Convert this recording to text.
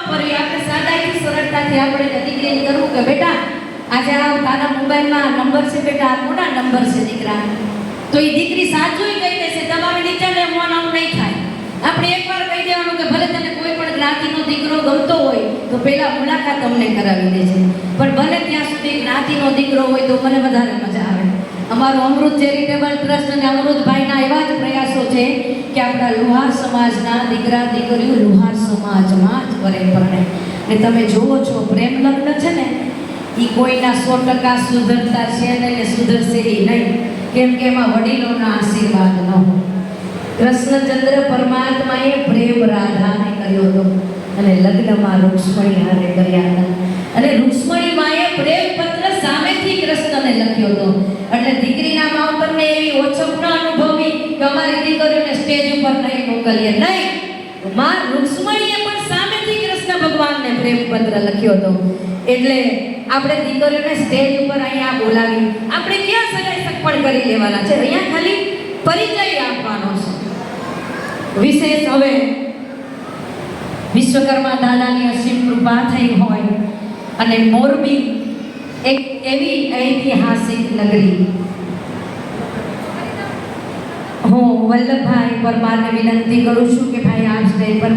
વાપરવી, આપણે સાદાઈથી સરળતાથી આપણે દીકરીને કરવું કે બેટા આજે આ તારા મોબાઈલમાં નંબર છે બેટા, આ કોના નંબર છે દીકરા, તો એ દીકરી સાચું કહી દેશે, તમારે નીચાને ફોન આવું નહીં થાય. આપણે એકવાર કહી દેવાનું કે ભલે તને કોઈ પણ જ્ઞાતિનો દીકરો ગમતો હોય તો પહેલા મુલાકાત અમને કરાવી દેજે, પણ બને ત્યાં સુધી જ્ઞાતિનો દીકરો હોય તો મને વધારે મજા આવે. અમારો અમૃત ચેરિટેબલ ટ્રસ્ટ અને અમૃતભાઈના એવા જ પ્રયાસો છે કે આપણા લુહાર સમાજના દીકરા દીકરીઓ લુહાર સમાજમાં જ પરણે. ને તમે જુઓ છો પ્રેમ લગ્ન છે ને એ કોઈના 100% સુધરતા છે ને સુધરશે એ નહીં, કેમ કે એમાં વડીલોના આશીર્વાદ ન હોય. કૃષ્ણચંદ્ર પરમાત્માએ પ્રેમ રાધાને કર્યો હતો અને લગ્નમાં રૂક્ષ્મણી હારે કર્યા હતા, અને રૂક્ષ્મણી માએ પ્રેમ પત્ર સામેથી કૃષ્ણને લખ્યો હતો. એટલે દીકરીના માવતરને એવી ઓછપ ન અનુભવી કે અમારી દીકરીઓને સ્ટેજ ઉપર નહીં મોકલીએ, નહીં. માં રૂક્ષ્મણીએ પણ સામેથી કૃષ્ણ ભગવાનને પ્રેમ પત્ર લખ્યો હતો. એટલે આપણે દીકરીઓને સ્ટેજ ઉપર અહીંયા બોલાવી આપણે ક્યાં સગાઈ સગપણ કરી લેવાના છે, અહીંયા ખાલી પરિચય આપવાનો છે. વિશેષ હવે વિશ્વકર્મા દાદાની અસીમ કૃપા થઈ હોય અને મોરબી એક એવી ઐતિહાસિક નગરી, હું વલ્લભભાઈ પરમારને વિનંતી કરું છું કે ભાઈ આ સ્ટેજ પર